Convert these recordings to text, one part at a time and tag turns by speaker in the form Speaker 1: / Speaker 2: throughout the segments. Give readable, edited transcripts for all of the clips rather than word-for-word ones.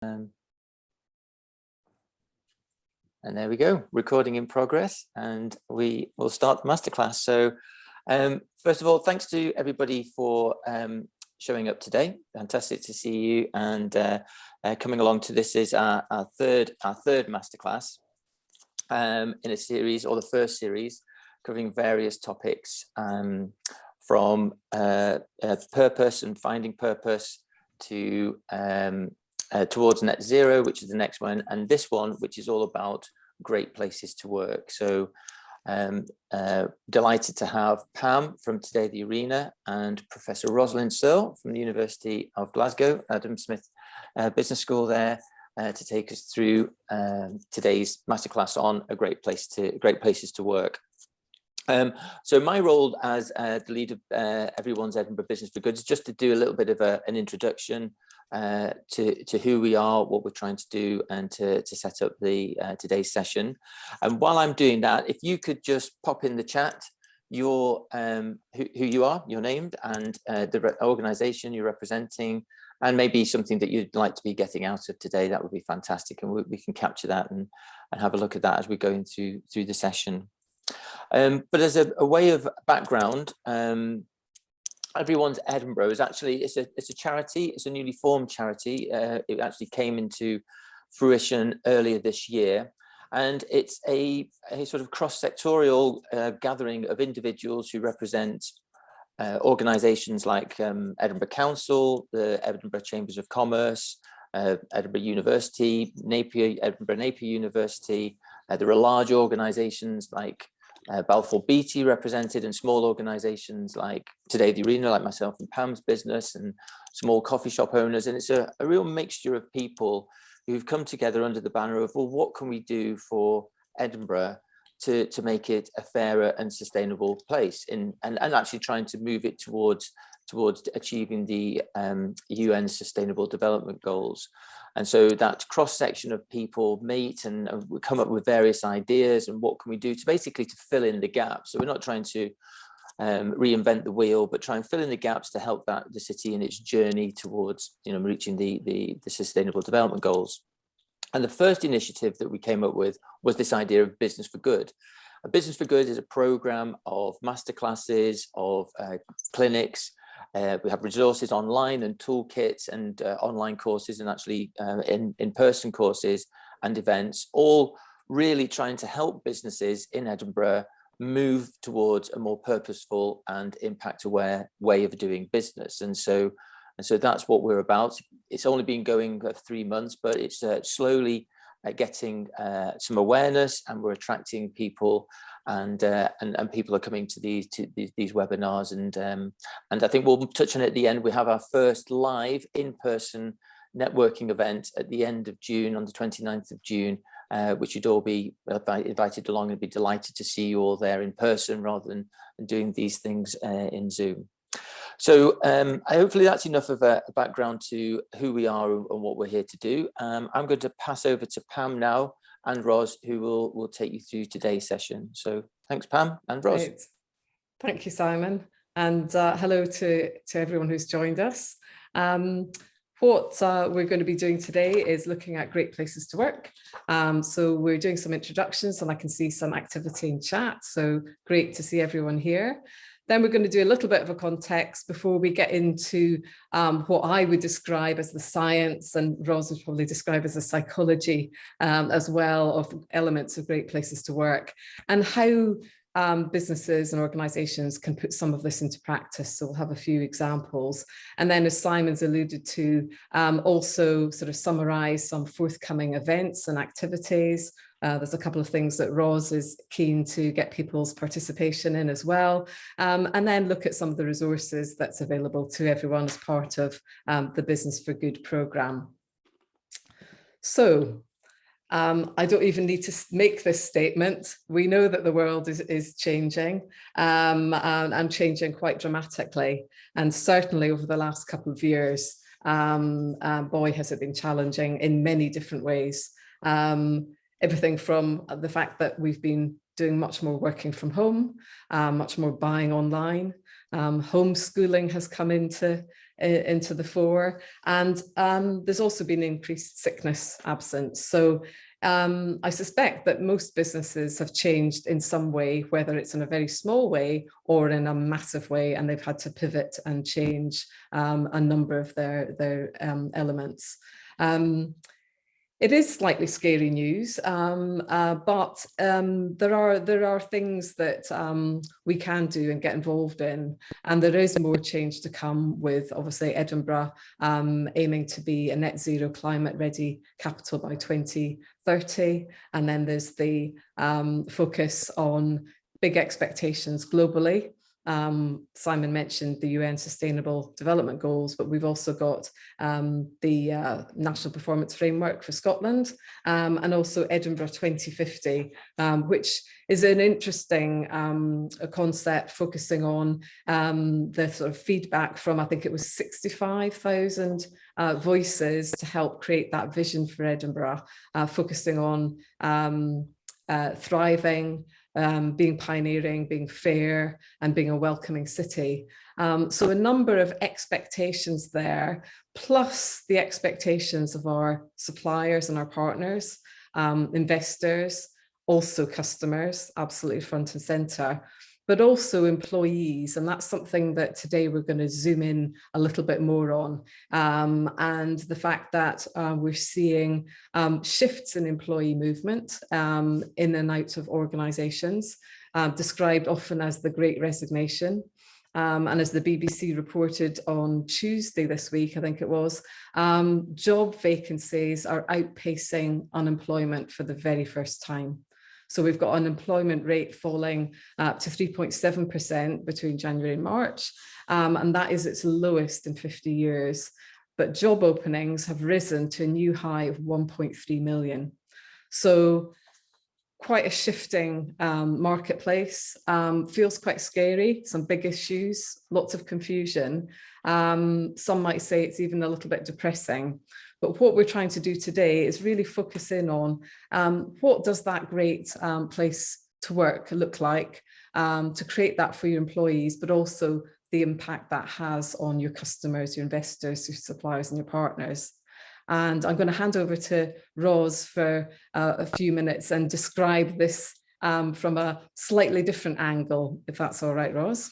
Speaker 1: And there we go, recording in progress, and we will start the masterclass. So first of all, thanks to everybody for showing up today. Fantastic to see you, and coming along to this is our third masterclass in a series, or the first series, covering various topics from purpose and finding purpose to towards net zero, which is the next one, and this one, which is all about great places to work. So delighted to have Pam from Today the Arena and Professor Rosalind Searle from the University of Glasgow, Adam Smith Business School there, to take us through today's masterclass on great places to work. So my role as the lead of everyone's Edinburgh Business for Good is just to do a little bit of an introduction to who we are, what we're trying to do, and to set up the today's session. And while I'm doing that, if you could just pop in the chat your who you are, your name, and the organization you're representing, and maybe something that you'd like to be getting out of today, that would be fantastic, and we can capture that and have a look at that as we're going through the session. But as a way of background, Everyone's Edinburgh is actually, it's a charity, it's a newly formed charity. It actually came into fruition earlier this year, and it's a sort of cross-sectorial gathering of individuals who represent organisations like Edinburgh Council, the Edinburgh Chambers of Commerce, Edinburgh University, Edinburgh Napier University. There are large organisations like Balfour Beatty represented, and small organisations like Today the Arena, like myself and Pam's business, and small coffee shop owners. And it's a real mixture of people who've come together under the banner of, well, what can we do for Edinburgh to make it a fairer and sustainable place, and actually trying to move it towards achieving the UN Sustainable Development Goals. And so that cross-section of people meet and we come up with various ideas and what can we do to basically to fill in the gaps. So we're not trying to reinvent the wheel, but try and fill in the gaps to help the city in its journey towards reaching the Sustainable Development Goals. And the first initiative that we came up with was this idea of Business for Good. A Business for Good is a program of masterclasses, of clinics. We have resources online and toolkits and online courses, and actually in-person courses and events, all really trying to help businesses in Edinburgh move towards a more purposeful and impact-aware way of doing business. And so that's what we're about. It's only been going for 3 months, but it's slowly getting some awareness, and we're attracting people, and people are coming to these webinars, and I think we'll touch on it at the end. We have our first live in-person networking event at the end of June, on the 29th of June, which you'd all be invited along, and be delighted to see you all there in person rather than doing these things in Zoom. So hopefully that's enough of a background to who we are and what we're here to do. I'm going to pass over to Pam now, and Ros, who will take you through today's session. So thanks, Pam and Ros.
Speaker 2: Great. Thank you, Simon. And hello to everyone who's joined us. What we're going to be doing today is looking at great places to work. So we're doing some introductions, and I can see some activity in chat. So great to see everyone here. Then we're going to do a little bit of a context before we get into what I would describe as the science, and Ros would probably describe as the psychology as well, of elements of great places to work, and how businesses and organisations can put some of this into practice. So we'll have a few examples. And then, as Simon's alluded to, also sort of summarise some forthcoming events and activities. There's a couple of things that Ros is keen to get people's participation in as well. And then look at some of the resources that's available to everyone as part of the Business for Good programme. So I don't even need to make this statement. We know that the world is changing and changing quite dramatically. And certainly over the last couple of years, boy, has it been challenging in many different ways. Everything from the fact that we've been doing much more working from home, much more buying online. Homeschooling has come into into the fore. And there's also been increased sickness absence. So I suspect that most businesses have changed in some way, whether it's in a very small way or in a massive way, and they've had to pivot and change a number of their elements. It is slightly scary news, but there are things that we can do and get involved in, and there is more change to come with, obviously, Edinburgh aiming to be a net zero climate ready capital by 2030, and then there's the focus on big expectations globally. Simon mentioned the UN Sustainable Development Goals, but we've also got the National Performance Framework for Scotland, and also Edinburgh 2050, which is an interesting concept focusing on the sort of feedback from, I think it was 65,000 voices to help create that vision for Edinburgh, focusing on thriving, being pioneering, being fair, and being a welcoming city. So a number of expectations there, plus the expectations of our suppliers and our partners, investors, also customers, absolutely front and center, but also employees. And that's something that today we're going to zoom in a little bit more on. And the fact that we're seeing shifts in employee movement in and out of organizations, described often as the Great Resignation. And as the BBC reported on Tuesday this week, I think it was, job vacancies are outpacing unemployment for the very first time. So we've got unemployment rate falling to 3.7% between January and March, and that is its lowest in 50 years. But job openings have risen to a new high of 1.3 million. So quite a shifting marketplace, feels quite scary, some big issues, lots of confusion. Some might say it's even a little bit depressing. But what we're trying to do today is really focus in on what does that great place to work look like, to create that for your employees, but also the impact that has on your customers, your investors, your suppliers, and your partners. And I'm going to hand over to Ros for a few minutes and describe this from a slightly different angle, if that's all right, Ros.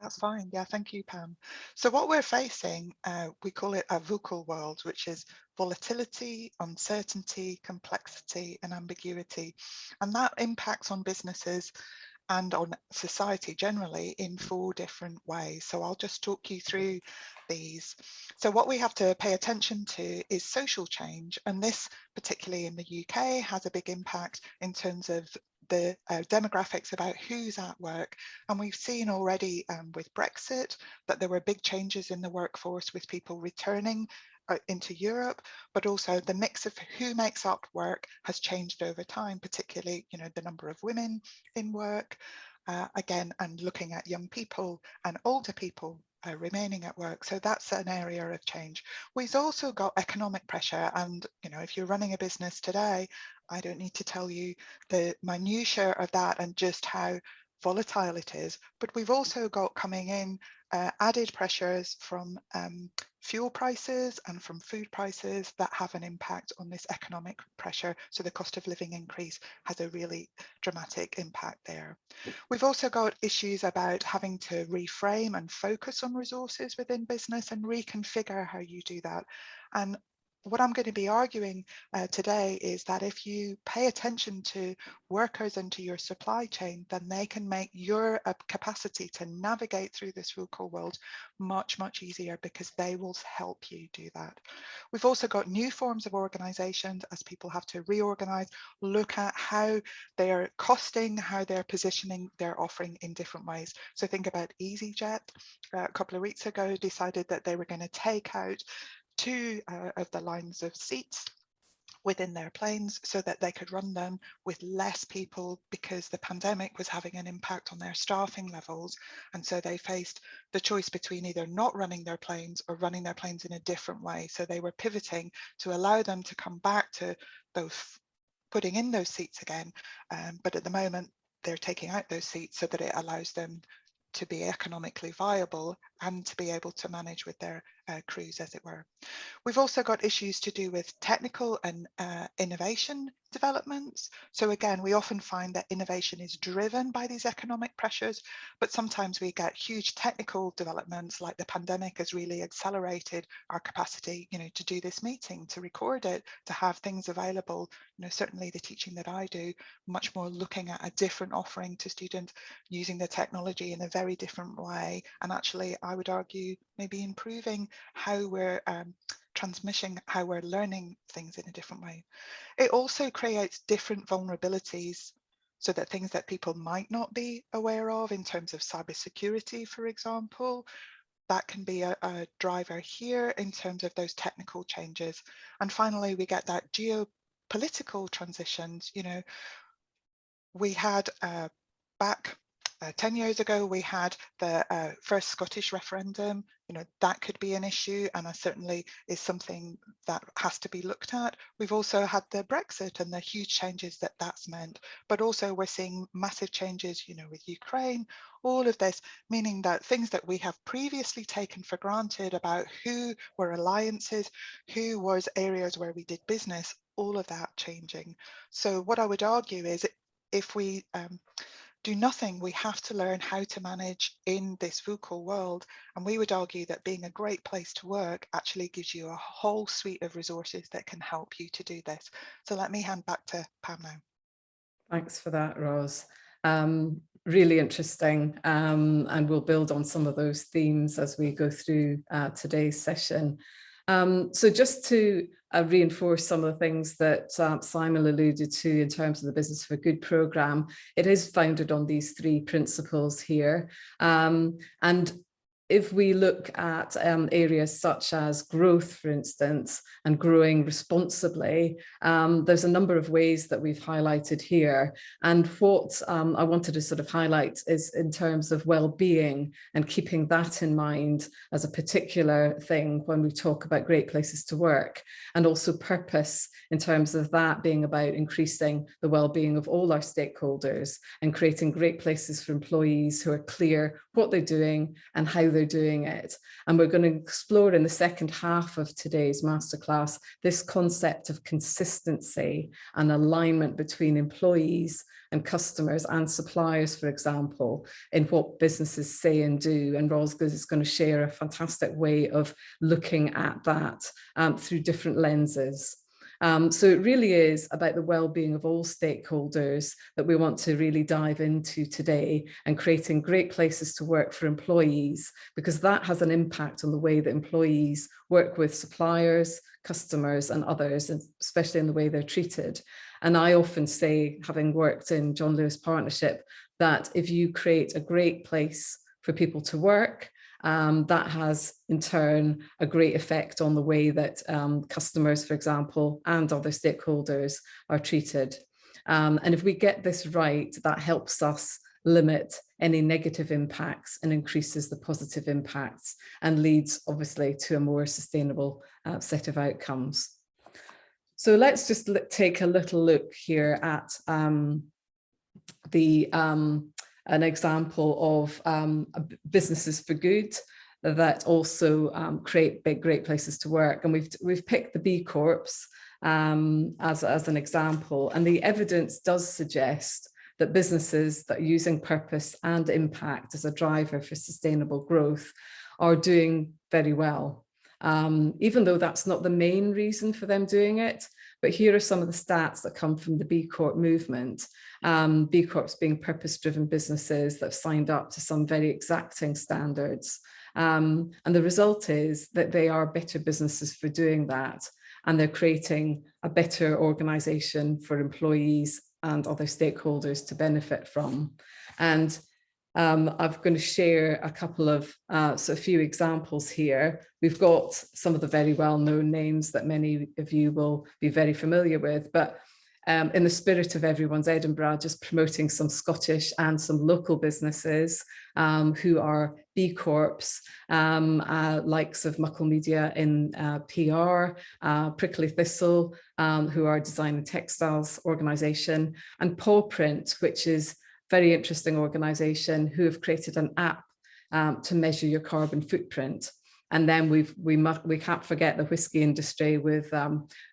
Speaker 3: That's fine. Yeah, thank you, Pam. So what we're facing, we call it a VUCAL world, which is volatility, uncertainty, complexity, and ambiguity. And that impacts on businesses and on society generally in 4 different ways. So I'll just talk you through these. So what we have to pay attention to is social change. And this, particularly in the UK, has a big impact in terms of the demographics about who's at work. And we've seen already with Brexit that there were big changes in the workforce with people returning into Europe, but also the mix of who makes up work has changed over time, particularly, you know, the number of women in work, again, and looking at young people and older people remaining at work. So that's an area of change. We've also got economic pressure. And, you know, if you're running a business today, I don't need to tell you the minutiae of that and just how volatile it is. But we've also got coming in added pressures from fuel prices and from food prices that have an impact on this economic pressure. So the cost of living increase has a really dramatic impact there. We've also got issues about having to reframe and focus on resources within business and reconfigure how you do that. And what I'm going to be arguing today is that if you pay attention to workers and to your supply chain, then they can make your capacity to navigate through this VUCAL world much, much easier, because they will help you do that. We've also got new forms of organizations as people have to reorganize, look at how they're costing, how they're positioning their offering in different ways. So think about EasyJet, a couple of weeks ago decided that they were going to take out 2 of the lines of seats within their planes so that they could run them with less people, because the pandemic was having an impact on their staffing levels. And so they faced the choice between either not running their planes or running their planes in a different way. So they were pivoting to allow them to come back to those, putting in those seats again. But at the moment, they're taking out those seats so that it allows them to be economically viable and to be able to manage with their crews, as it were. We've also got issues to do with technical and innovation developments. So again, we often find that innovation is driven by these economic pressures, but sometimes we get huge technical developments, like the pandemic has really accelerated our capacity, to do this meeting, to record it, to have things available. Certainly the teaching that I do, much more looking at a different offering to students, using the technology in a very different way, and actually I would argue maybe improving how we're transmitting, how we're learning things in a different way. It also creates different vulnerabilities, so that things that people might not be aware of in terms of cybersecurity, for example, that can be a driver here in terms of those technical changes. And finally, we get that geopolitical transitions. We had back 10 years ago, we had the first Scottish referendum. That could be an issue, and certainly is something that has to be looked at. We've also had the Brexit and the huge changes that that's meant, but also we're seeing massive changes, with Ukraine, all of this, meaning that things that we have previously taken for granted about who were alliances, who was areas where we did business, all of that changing. So what I would argue is, if we do nothing, we have to learn how to manage in this VUCA world. And we would argue that being a great place to work actually gives you a whole suite of resources that can help you to do this. So let me hand back to Pam now.
Speaker 2: Thanks for that, Ros. Really interesting, and we'll build on some of those themes as we go through today's session. So just to reinforce some of the things that Simon alluded to in terms of the Business for Good programme, it is founded on these 3 principles here. And if we look at areas such as growth, for instance, and growing responsibly, there's a number of ways that we've highlighted here. And what I wanted to sort of highlight is in terms of well-being, and keeping that in mind as a particular thing when we talk about great places to work, and also purpose in terms of that being about increasing the well-being of all our stakeholders and creating great places for employees who are clear what they're doing and how they're doing it. And we're going to explore in the second half of today's masterclass this concept of consistency and alignment between employees and customers and suppliers, for example, in what businesses say and do. And Ros is going to share a fantastic way of looking at that through different lenses. So it really is about the well-being of all stakeholders that we want to really dive into today, and creating great places to work for employees, because that has an impact on the way that employees work with suppliers, customers and others, and especially in the way they're treated. And I often say, having worked in John Lewis Partnership, that if you create a great place for people to work, that has in turn a great effect on the way that customers, for example, and other stakeholders are treated. And if we get this right, that helps us limit any negative impacts and increases the positive impacts, and leads obviously to a more sustainable set of outcomes. So let's just take a little look here at an example of businesses for good that also create great places to work. And we've picked the B Corps as an example. And the evidence does suggest that businesses that are using purpose and impact as a driver for sustainable growth are doing very well. Even though that's not the main reason for them doing it. But here are some of the stats that come from the B Corp movement. B Corps being purpose-driven businesses that have signed up to some very exacting standards. And the result is that they are better businesses for doing that. And they're creating a better organization for employees and other stakeholders to benefit from. And I'm going to share a couple of a few examples here. We've got some of the very well-known names that many of you will be very familiar with, but in the spirit of everyone's Edinburgh, just promoting some Scottish and some local businesses who are B Corps, likes of Muckle Media in PR, Prickly Thistle, who are design and textiles organisation, and Paw Print, which is very interesting organisation who have created an app to measure your carbon footprint. And then we can't forget the whiskey industry with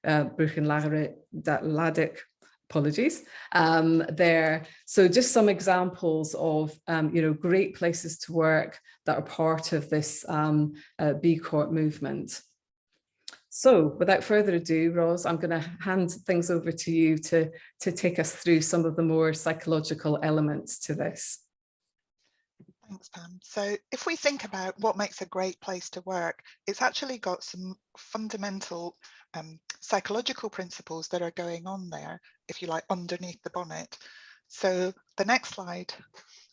Speaker 2: Bruichladdich, apologies, there. So just some examples of great places to work that are part of this B Corp movement. So without further ado, Ros, I'm going to hand things over to you to take us through some of the more psychological elements to this.
Speaker 3: Thanks, Pam. So if we think about what makes a great place to work, it's actually got some fundamental psychological principles that are going on there, if you like, underneath the bonnet. So the next slide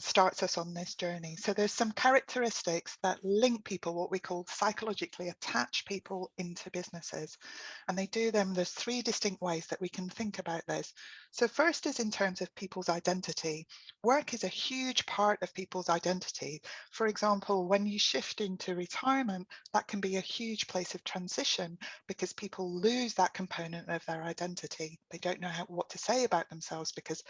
Speaker 3: starts us on this journey. So there's some characteristics that link people, what we call psychologically attach people into businesses. And they do them, there's 3 distinct ways that we can think about this. So first is in terms of people's identity. Work is a huge part of people's identity. For example, when you shift into retirement, that can be a huge place of transition because people lose that component of their identity. They don't know what to say about themselves because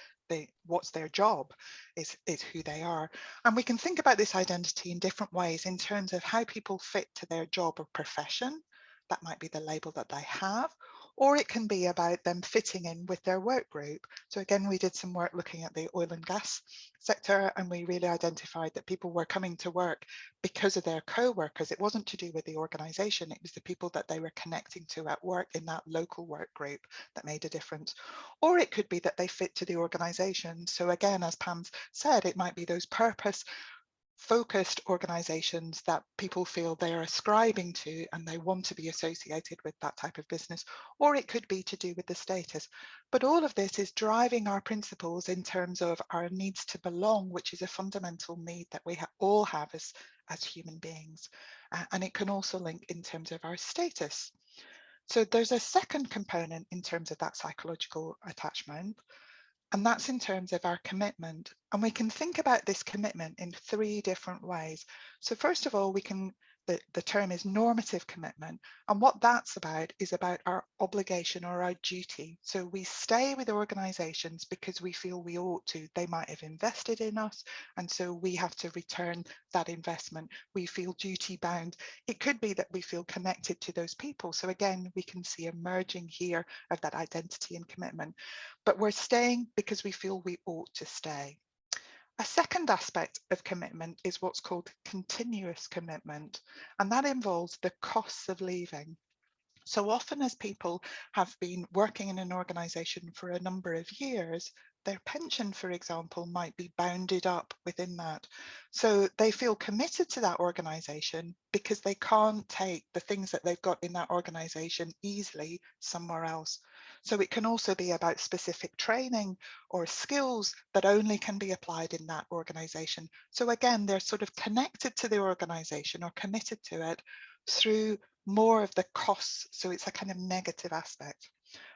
Speaker 3: what's their job is who they are. And we can think about this identity in different ways in terms of how people fit to their job or profession. That might be the label that they have, or it can be about them fitting in with their work group. So again, we did some work looking at the oil and gas sector, and we really identified that people were coming to work because of their co-workers. It wasn't to do with the organization, it was the people that they were connecting to at work in that local work group that made a difference. Or it could be that they fit to the organization. So again, as Pam said, it might be those purpose focused organizations that people feel they are ascribing to and they want to be associated with that type of business, or it could be to do with the status. But all of this is driving our principles in terms of our needs to belong, which is a fundamental need that we all have as human beings. And it can also link in terms of our status. So there's a second component in terms of that psychological attachment, and that's in terms of our commitment. And we can think about this commitment in 3 different ways. So first of all, the term is normative commitment. And what that's about is about our obligation or our duty. So we stay with organizations because we feel we ought to. They might have invested in us, and so we have to return that investment. We feel duty bound. It could be that we feel connected to those people. So again, we can see a merging here of that identity and commitment. But we're staying because we feel we ought to stay. A second aspect of commitment is what's called continuous commitment, and that involves the costs of leaving. So often as people have been working in an organisation for a number of years, their pension, for example, might be bounded up within that. So they feel committed to that organisation because they can't take the things that they've got in that organisation easily somewhere else. So it can also be about specific training or skills that only can be applied in that organisation. So again, they're sort of connected to the organisation or committed to it through more of the costs. So it's a kind of negative aspect.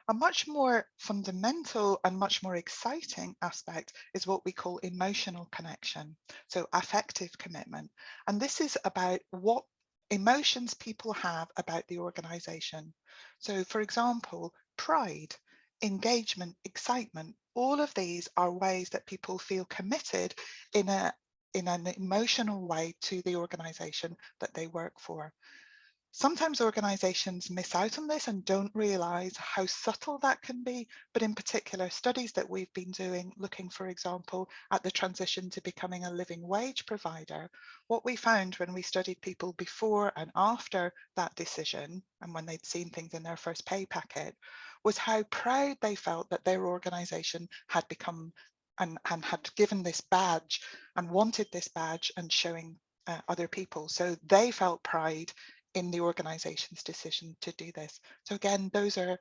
Speaker 3: A much more fundamental and much more exciting aspect is what we call emotional connection. So affective commitment. And this is about what emotions people have about the organization. So for example, pride, engagement, excitement, all of these are ways that people feel committed in an emotional way to the organization that they work for. Sometimes organizations miss out on this and don't realize how subtle that can be, but in particular, studies that we've been doing, looking, for example, at the transition to becoming a living wage provider, what we found when we studied people before and after that decision, and when they'd seen things in their first pay packet, was how proud they felt that their organization had become and had given this badge and wanted this badge and showing other people. So they felt pride in the organization's decision to do this. So again, those are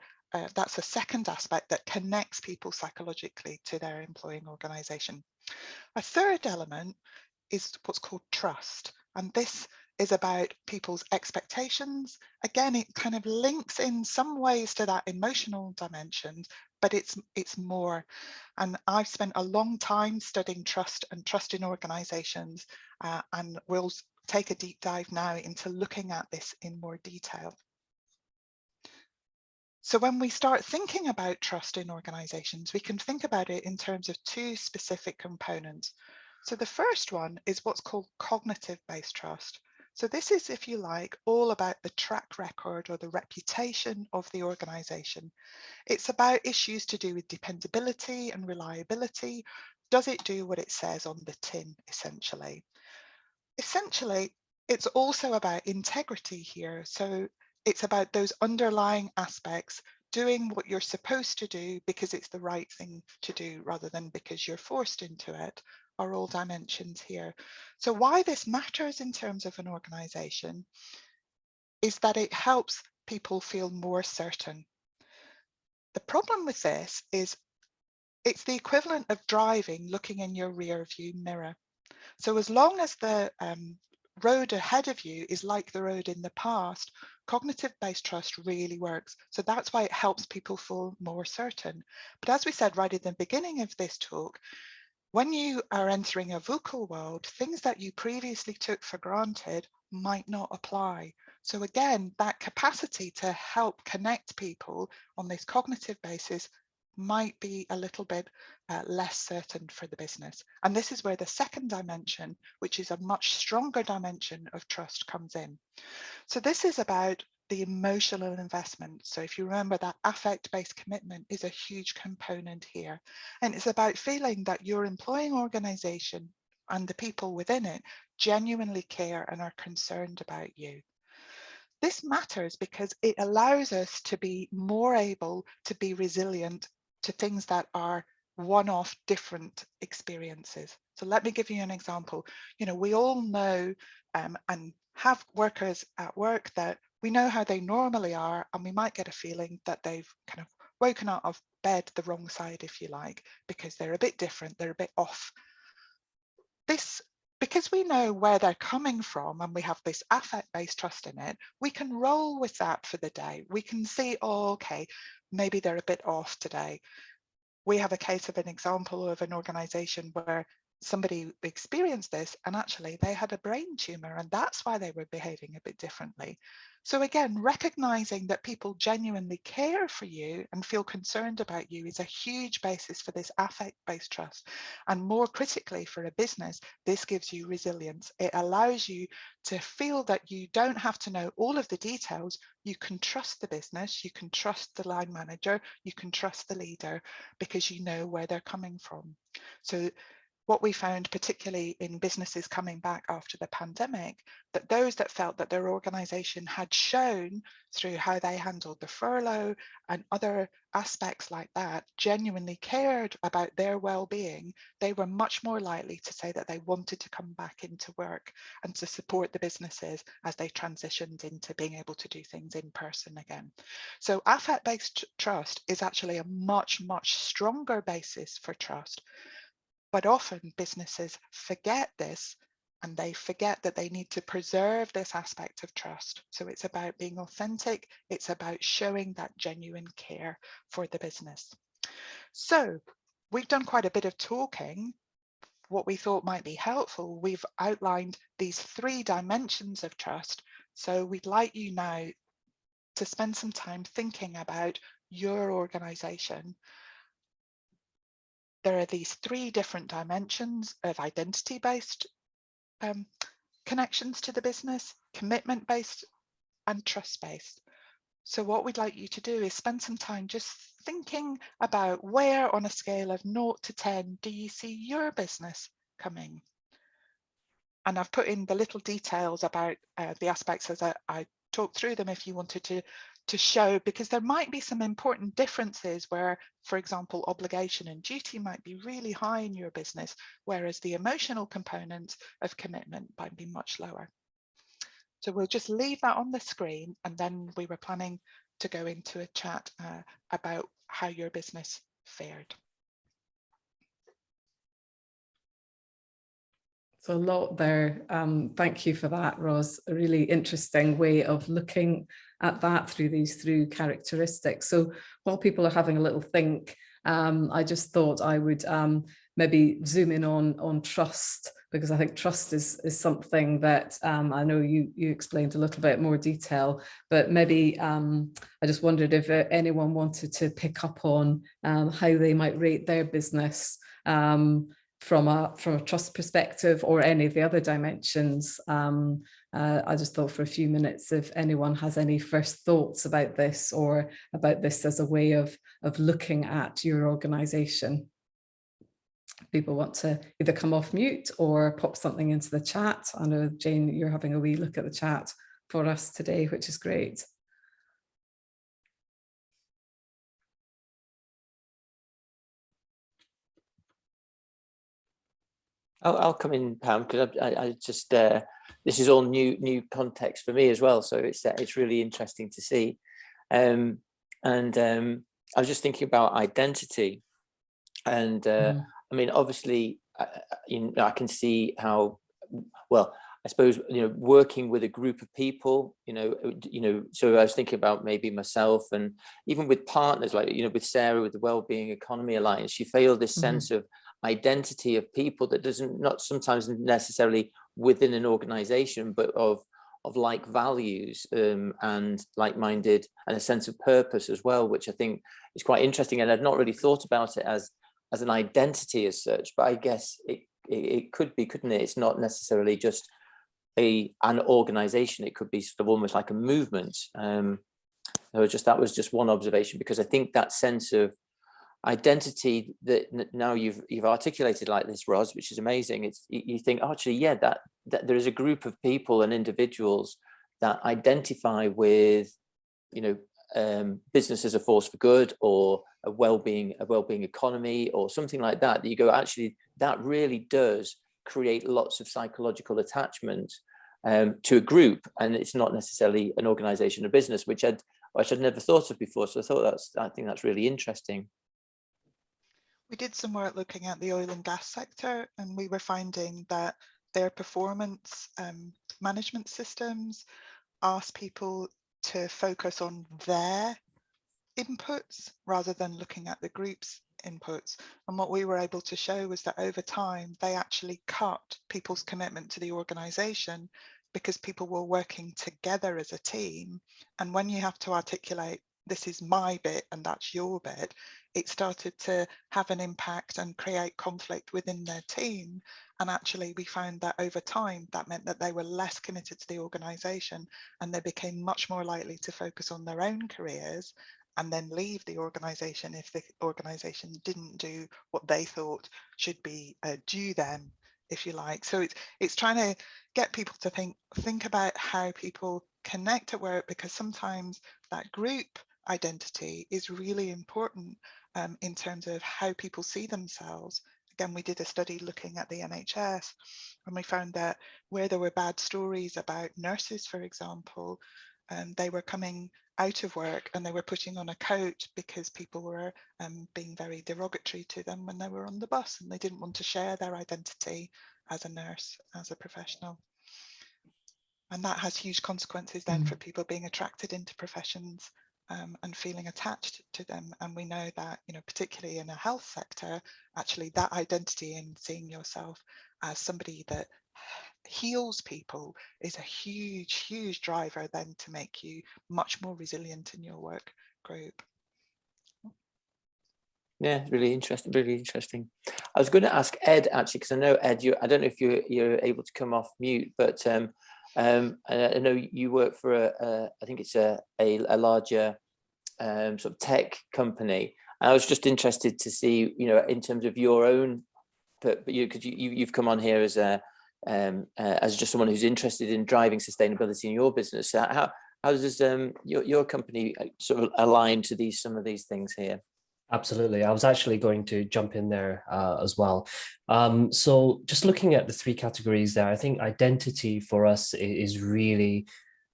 Speaker 3: that's a second aspect that connects people psychologically to their employing organization. A third element is what's called trust, and this is about people's expectations. Again, it kind of links in some ways to that emotional dimension, but it's more. And I've spent a long time studying trust and trust in organizations, and we'll take a deep dive now into looking at this in more detail. So when we start thinking about trust in organizations, we can think about it in terms of 2 specific components. So the first one is what's called cognitive-based trust. So this is, if you like, all about the track record or the reputation of the organization. It's about issues to do with dependability and reliability. Does it do what it says on the tin, essentially? Essentially, it's also about integrity here. So it's about those underlying aspects, doing what you're supposed to do because it's the right thing to do rather than because you're forced into it, are all dimensions here. So why this matters in terms of an organization is that it helps people feel more certain. The problem with this is it's the equivalent of driving, looking in your rear view mirror. So as long as the road ahead of you is like the road in the past, cognitive-based trust really works. So that's why it helps people feel more certain. But as we said right at the beginning of this talk, when you are entering a VUCA world, things that you previously took for granted might not apply. So again, that capacity to help connect people on this cognitive basis might be a little bit less certain for the business. And this is where the second dimension, which is a much stronger dimension of trust, comes in. So this is about the emotional investment. So if you remember, that affect-based commitment is a huge component here. And it's about feeling that your employing organization and the people within it genuinely care and are concerned about you. This matters because it allows us to be more able to be resilient to things that are one-off different experiences. So let me give you an example. You know, we all know and have workers at work that we know how they normally are, and we might get a feeling that they've kind of woken out of bed the wrong side, if you like, because they're a bit different, they're a bit off. Because we know where they're coming from and we have this affect-based trust in it, we can roll with that for the day. We can see, oh, okay, maybe they're a bit off today. We have a case of an example of an organization where somebody experienced this and actually they had a brain tumor, and that's why they were behaving a bit differently. So again, recognizing that people genuinely care for you and feel concerned about you is a huge basis for this affect-based trust. And more critically for a business, this gives you resilience. It allows you to feel that you don't have to know all of the details. You can trust the business, you can trust the line manager, you can trust the leader because you know where they're coming from. So what we found, particularly in businesses coming back after the pandemic, that those that felt that their organization had shown through how they handled the furlough and other aspects like that, genuinely cared about their well-being, they were much more likely to say that they wanted to come back into work and to support the businesses as they transitioned into being able to do things in person again. So affect-based trust is actually a much, much stronger basis for trust. But often businesses forget this, and they forget that they need to preserve this aspect of trust. So it's about being authentic. It's about showing that genuine care for the business. So we've done quite a bit of talking. What we thought might be helpful, we've outlined these 3 dimensions of trust. So we'd like you now to spend some time thinking about your organization. There are these 3 different dimensions of identity-based connections to the business, commitment-based, and trust-based. So what we'd like you to do is spend some time just thinking about where on a scale of 0 to 10 do you see your business coming? And I've put in the little details about the aspects as I talk through them if you wanted to show, because there might be some important differences where, for example, obligation and duty might be really high in your business, whereas the emotional component of commitment might be much lower. So we'll just leave that on the screen, and then we were planning to go into a chat about how your business fared.
Speaker 2: So a lot there. Thank you for that, Ros. A really interesting way of looking at that through these 3 characteristics. So while people are having a little think, I just thought I would maybe zoom in on trust, because I think trust is something that I know you explained a little bit more detail, but maybe I just wondered if anyone wanted to pick up on how they might rate their business from a trust perspective or any of the other dimensions. I just thought for a few minutes, if anyone has any first thoughts about this or about this as a way of looking at your organization. People want to either come off mute or pop something into the chat. I know, Jane, you're having a wee look at the chat for us today, which is great.
Speaker 1: I'll come in, Pam, because I just this is all new context for me as well. So it's really interesting to see, and I was just thinking about identity, and I mean, obviously, I can see how well. I suppose, working with a group of people, so I was thinking about maybe myself and even with partners, like, with Sarah, with the Wellbeing Economy Alliance, you feel this sense of identity of people that not sometimes necessarily within an organization, but of like values and like-minded, and a sense of purpose as well, which I think is quite interesting. And I'd not really thought about it as an identity as such, but I guess it could be, couldn't it? It's not necessarily just an organization. It could be sort of almost like a movement. That was just one observation, because I think that sense of identity that now you've articulated like this, Ros, which is amazing. It's, you think, oh, actually, yeah, that there is a group of people and individuals that identify with, business as a force for good, or a well-being economy, or something like that. That you go, actually, that really does create lots of psychological attachment to a group, and it's not necessarily an organization or business, which I'd never thought of before. So I think that's really interesting.
Speaker 3: We did some work looking at the oil and gas sector, and we were finding that their performance management systems ask people to focus on their inputs rather than looking at the group's inputs. And what we were able to show was that over time, they actually cut people's commitment to the organization, because people were working together as a team. And when you have to articulate, this is my bit and that's your bit, it started to have an impact and create conflict within their team. And actually, we found that over time, that meant that they were less committed to the organization, and they became much more likely to focus on their own careers and then leave the organization if the organization didn't do what they thought should be due them, if you like. So it's trying to get people to think about how people connect at work, because sometimes that group identity is really important in terms of how people see themselves. Again, we did a study looking at the NHS, and we found that where there were bad stories about nurses, for example, they were coming out of work and they were putting on a coat because people were being very derogatory to them when they were on the bus, and they didn't want to share their identity as a nurse, as a professional. And that has huge consequences then for people being attracted into professions and feeling attached to them. And we know that, particularly in a health sector, actually that identity in seeing yourself as somebody that heals people is a huge driver then to make you much more resilient in your work group.
Speaker 1: Yeah, really interesting. I was going to ask Ed, actually, because I know, Ed, I don't know if you're able to come off mute, but I know you work for I think it's a larger sort of tech company. And I was just interested to see, in terms of your own, but because you've come on here as just someone who's interested in driving sustainability in your business. So how does your company sort of align to some of these things here?
Speaker 4: Absolutely. I was actually going to jump in there as well. So just looking at the three categories there, I think identity for us is really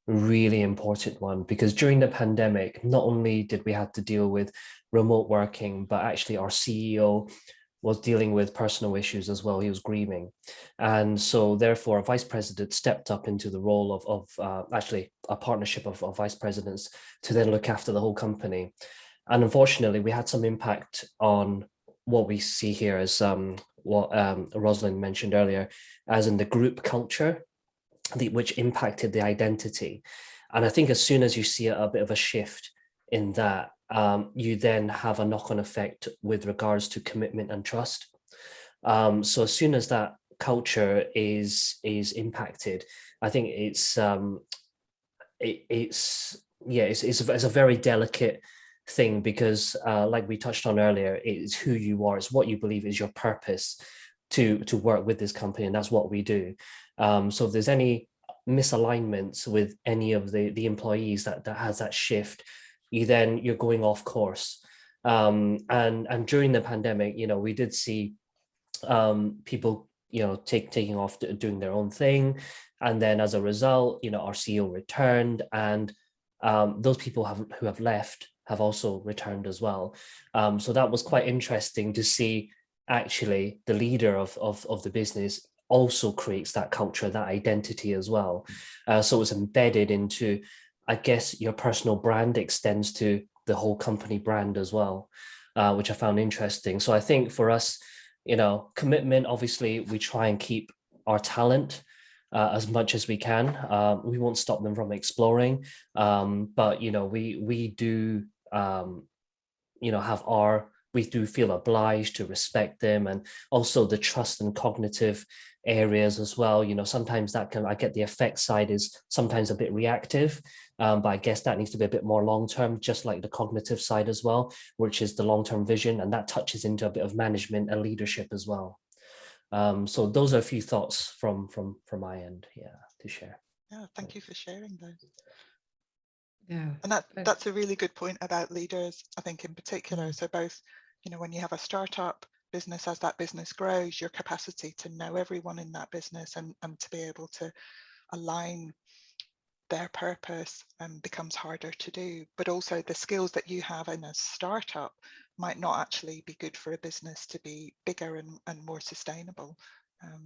Speaker 4: important one, because during the pandemic, not only did we have to deal with remote working, but actually our CEO was dealing with personal issues as well. He was grieving. And so therefore, a vice president stepped up into the role of actually a partnership of vice presidents to then look after the whole company. And unfortunately, we had some impact on what we see here as what Rosalind mentioned earlier, as in the group culture, which impacted the identity. And I think as soon as you see a bit of a shift in that, you then have a knock-on effect with regards to commitment and trust. So as soon as that culture is impacted, I think it's a very delicate thing, because like we touched on earlier, it's who you are, it's what you believe is your purpose to work with this company, and that's what we do. So if there's any misalignments with any of the employees that has that shift, you're going off course. And during the pandemic, we did see people taking off, doing their own thing, and then as a result, our CEO returned, and those people who have left have also returned as well. So that was quite interesting to see. Actually, the leader of the business also creates that culture, that identity as well. So it's embedded into, I guess, your personal brand extends to the whole company brand as well, which I found interesting. So I think for us, commitment, obviously, we try and keep our talent as much as we can. We won't stop them from exploring, but we do we do feel obliged to respect them, and also the trust and cognitive areas as well. Sometimes I get the effect side is sometimes a bit reactive, but I guess that needs to be a bit more long-term, just like the cognitive side as well, which is the long-term vision, and that touches into a bit of management and leadership as well. So those are a few thoughts from my end, to share.
Speaker 3: Yeah, thank you for sharing those.
Speaker 2: Yeah,
Speaker 3: and that's a really good point about leaders, I think, in particular. So both, when you have a startup business, as that business grows, your capacity to know everyone in that business and to be able to align their purpose becomes harder to do. But also the skills that you have in a startup might not actually be good for a business to be bigger and more sustainable.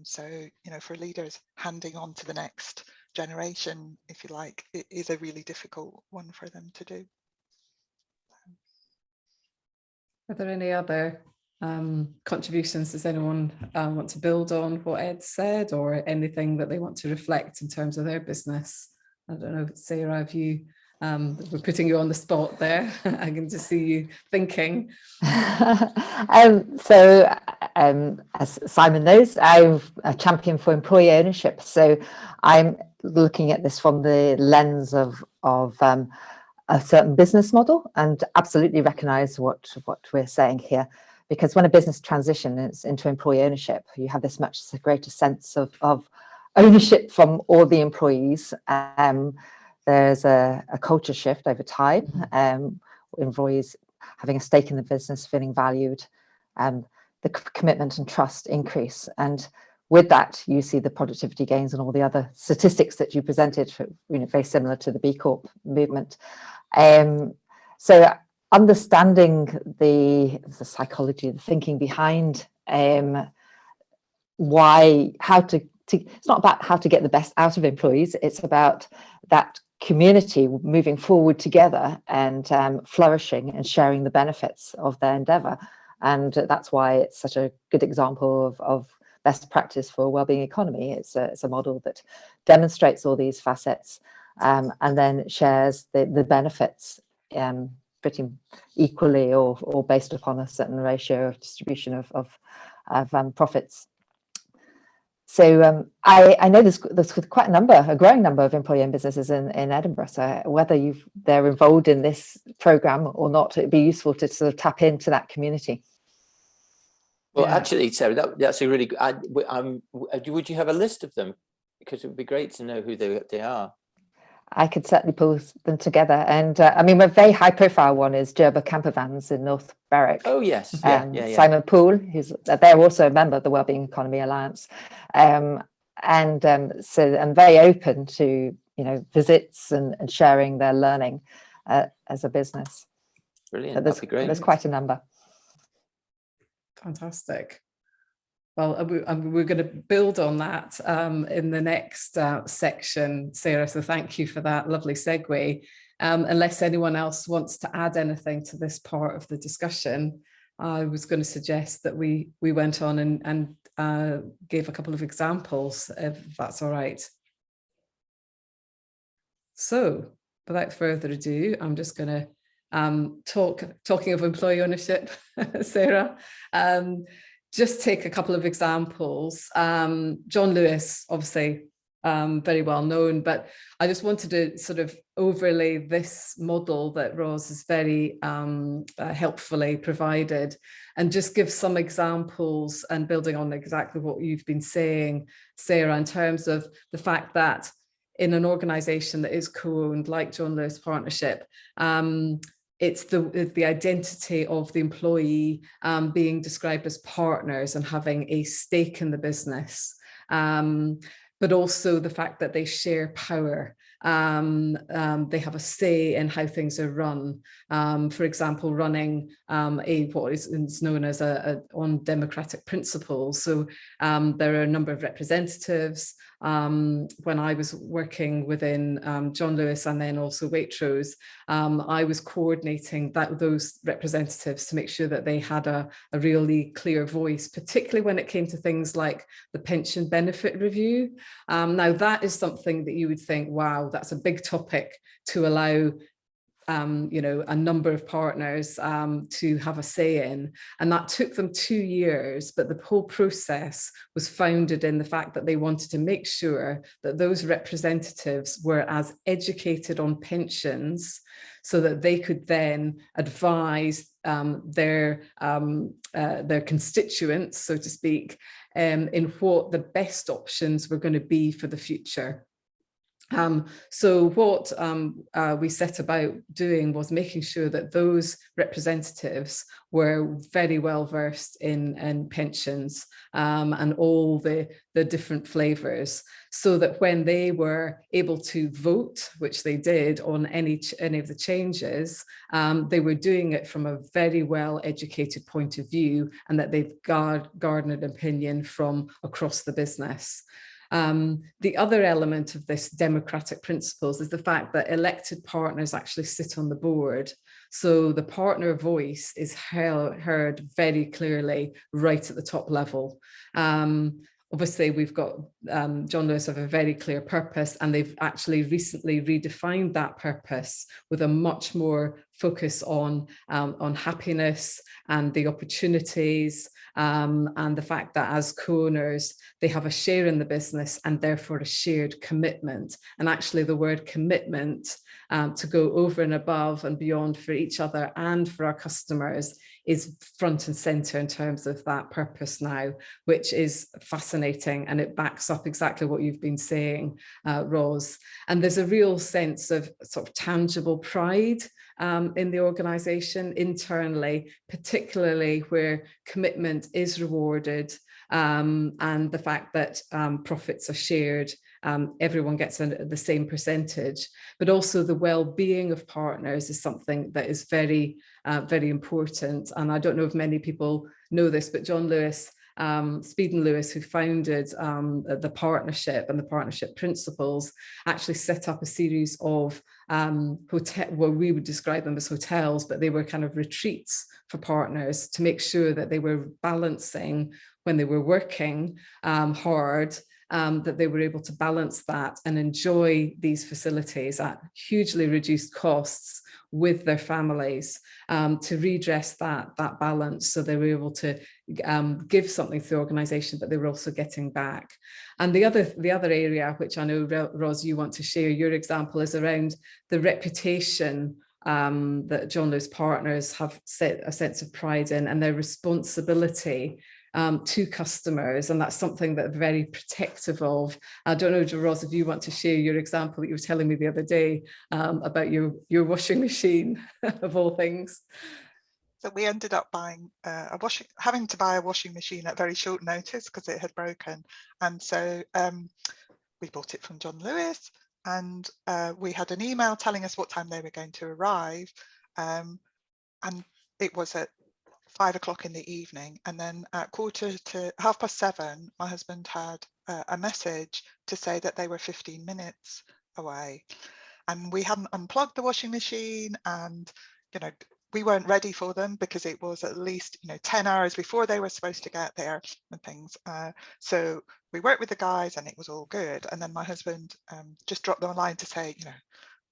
Speaker 3: So, for leaders, handing on to the next generation, if you like, it is a really difficult one for them to do.
Speaker 2: Are there any other contributions? Does anyone want to build on what Ed said, or anything that they want to reflect in terms of their business? I don't know, Sarah, have you, we're putting you on the spot there. I can just see you thinking.
Speaker 5: As Simon knows, I'm a champion for employee ownership. So I'm looking at this from the lens of a certain business model, and absolutely recognise what we're saying here. Because when a business transitions into employee ownership, you have this much greater sense of ownership from all the employees. There's a culture shift over time. Employees having a stake in the business, feeling valued, the commitment and trust increase. And with that, you see the productivity gains and all the other statistics that you presented, very similar to the B Corp movement. So understanding the psychology, the thinking behind it's not about how to get the best out of employees, it's about that community moving forward together and flourishing and sharing the benefits of their endeavour. And that's why it's such a good example of best practice for a wellbeing economy. It's a model that demonstrates all these facets and then shares the benefits pretty equally or based upon a certain ratio of distribution of profits. So I know there's quite a growing number of employee-owned businesses in Edinburgh. So whether they're involved in this programme or not, it'd be useful to sort of tap into that community.
Speaker 1: Well, actually, Sarah, that's a really good. Would you have a list of them? Because it would be great to know who they are.
Speaker 5: I could certainly pull them together. And I mean, a very high-profile one is Gerber Campervans in North Berwick.
Speaker 1: Oh, yes. Yeah.
Speaker 5: Simon Poole, they're also a member of the Wellbeing Economy Alliance. So I'm very open to, visits and sharing their learning as a business.
Speaker 1: Brilliant. That'd be great.
Speaker 5: There's quite a number.
Speaker 2: Fantastic. Well, we're going to build on that in the next section, Sarah. So thank you for that lovely segue. Unless anyone else wants to add anything to this part of the discussion, I was going to suggest that we went on and gave a couple of examples, if that's all right. So without further ado, I'm just going to talking of employee ownership, Sarah. just take a couple of examples. John Lewis, obviously, very well known, but I just wanted to sort of overlay this model that Ros has very helpfully provided, and just give some examples, and building on exactly what you've been saying, Sarah, in terms of the fact that in an organization that is co-owned like John Lewis Partnership, it's the identity of the employee being described as partners and having a stake in the business. But also the fact that they share power. They have a say in how things are run. For example, running what is known as on democratic principles. So there are a number of representatives. When I was working within John Lewis and then also Waitrose, I was coordinating those representatives to make sure that they had a really clear voice, particularly when it came to things like the pension benefit review. Now that is something that you would think, wow, that's a big topic to allow a number of partners to have a say in. And that took them 2 years, but the whole process was founded in the fact that they wanted to make sure that those representatives were as educated on pensions so that they could then advise their constituents, so to speak, in what the best options were going to be for the future. So what we set about doing was making sure that those representatives were very well versed in pensions and all the different flavours, so that when they were able to vote, which they did on any of the changes, they were doing it from a very well educated point of view, and that they've garnered opinion from across the business. The other element of this democratic principles is the fact that elected partners actually sit on the board. So the partner voice is heard very clearly right at the top level. Obviously, we've got John Lewis have a very clear purpose, and they've actually recently redefined that purpose with a much more focus on happiness and the opportunities, and the fact that as co-owners, they have a share in the business and therefore a shared commitment. And actually the word commitment to go over and above and beyond for each other and for our customers is front and center in terms of that purpose now, which is fascinating, and it backs up exactly what you've been saying, Ros. And there's a real sense of sort of tangible pride in the organization internally, particularly where commitment is rewarded, and the fact that profits are shared. Everyone gets the same percentage, but also the well-being of partners is something that is very, very important. And I don't know if many people know this, but John Lewis, Speed and Lewis, who founded the partnership and the partnership principles, actually set up a series of well, we would describe them as hotels, but they were kind of retreats for partners to make sure that they were balancing when they were working hard, that they were able to balance that and enjoy these facilities at hugely reduced costs with their families, to redress that balance, so they were able to give something to the organisation, but they were also getting back. And the other area, which I know, Ros, you want to share your example, is around the reputation that John Lewis Partners have set a sense of pride in, and their responsibility to customers, and that's something that they're very protective of. I don't know, Ros, if you want to share your example that you were telling me the other day about your washing machine of all things.
Speaker 3: So we ended up buying having to buy a washing machine at very short notice because it had broken, and so we bought it from John Lewis, and we had an email telling us what time they were going to arrive, and it was at 5 o'clock in the evening, and then at 7:15, my husband had a message to say that they were 15 minutes away, and we hadn't unplugged the washing machine, and we weren't ready for them because it was at least 10 hours before they were supposed to get there and things. So we worked with the guys and it was all good, and then my husband just dropped them a line to say,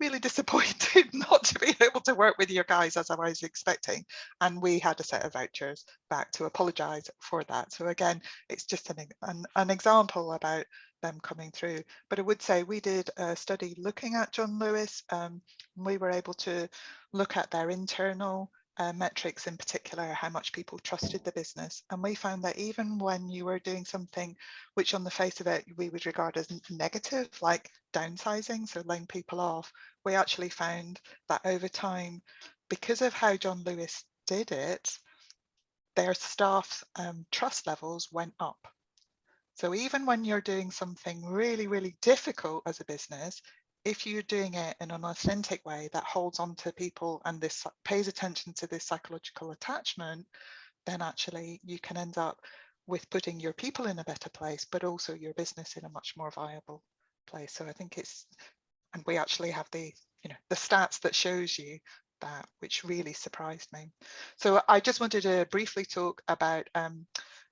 Speaker 3: really disappointed not to be able to work with your guys as I was expecting. And we had a set of vouchers back to apologize for that. So again, it's just an example about them coming through. But I would say we did a study looking at John Lewis. We were able to look at their internal metrics, in particular, how much people trusted the business. And we found that even when you were doing something which on the face of it we would regard as negative, like downsizing, so laying people off, we actually found that over time, because of how John Lewis did it, their staff trust levels went up. So even when you're doing something really, really difficult as a business, if you're doing it in an authentic way that holds on to people and this pays attention to this psychological attachment, then actually you can end up with putting your people in a better place, but also your business in a much more viable place. So I think it's, and we actually have the, the stats that shows you that, which really surprised me. So I just wanted to briefly talk about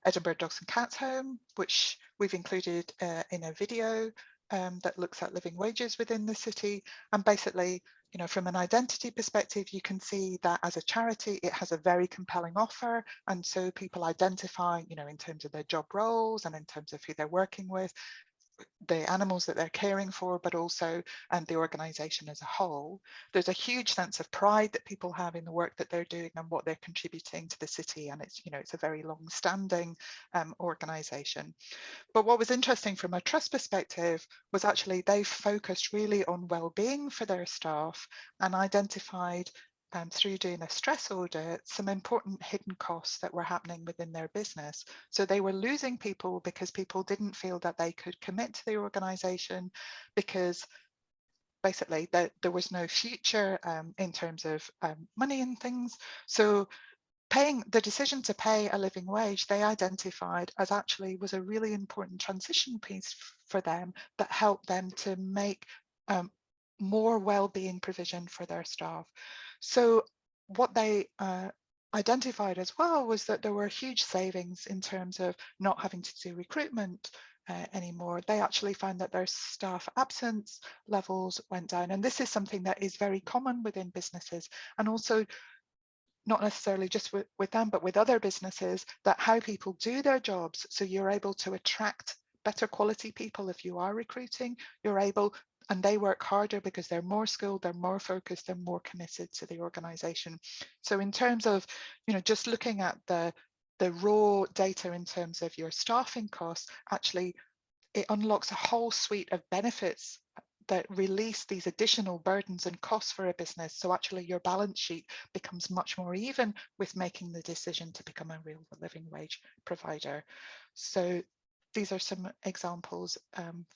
Speaker 3: Edinburgh Dogs and Cats Home, which we've included in a video that looks at living wages within the city. And basically, from an identity perspective, you can see that as a charity, it has a very compelling offer. And so people identify, in terms of their job roles and in terms of who they're working with, the animals that they're caring for, but also the organisation as a whole. There's a huge sense of pride that people have in the work that they're doing and what they're contributing to the city, and it's it's a very long-standing organisation. But what was interesting from a trust perspective was actually they've focused really on well-being for their staff and identified through doing a stress audit, some important hidden costs that were happening within their business. So they were losing people because people didn't feel that they could commit to the organization because basically there was no future in terms of money and things. So the decision to pay a living wage, they identified as actually was a really important transition piece for them that helped them to make more well-being provision for their staff. So what they identified as well was that there were huge savings in terms of not having to do recruitment anymore. They actually found that their staff absence levels went down. And this is something that is very common within businesses, and also not necessarily just with them, but with other businesses, that how people do their jobs. So you're able to attract better quality people if you are recruiting, you're able, and they work harder because they're more skilled, they're more focused, they're more committed to the organization. So in terms of, just looking at the raw data in terms of your staffing costs, actually it unlocks a whole suite of benefits that release these additional burdens and costs for a business. So actually your balance sheet becomes much more even with making the decision to become a real living wage provider. So these are some examples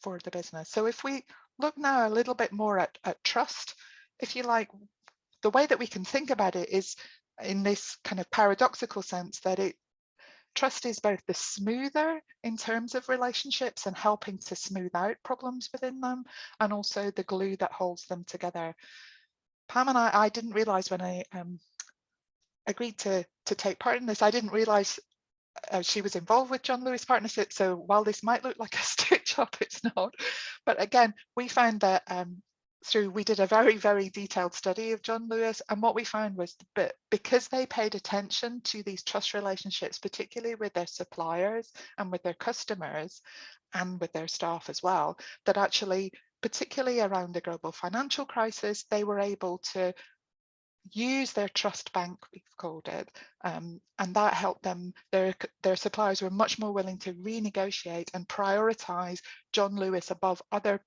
Speaker 3: for the business. So if we look now a little bit more at trust, if you like, the way that we can think about it is in this kind of paradoxical sense that trust is both the smoother in terms of relationships and helping to smooth out problems within them, and also the glue that holds them together. Pam and I didn't realize when I agreed to take part in this, I didn't realize she was involved with John Lewis Partnership. So while this might look like a stitch up, it's not. But again, we found that we did a very, very detailed study of John Lewis, and what we found was that because they paid attention to these trust relationships, particularly with their suppliers and with their customers and with their staff as well, that actually, particularly around the global financial crisis, they were able to use their trust bank, we've called it, and that helped them. Their suppliers were much more willing to renegotiate and prioritize John Lewis above other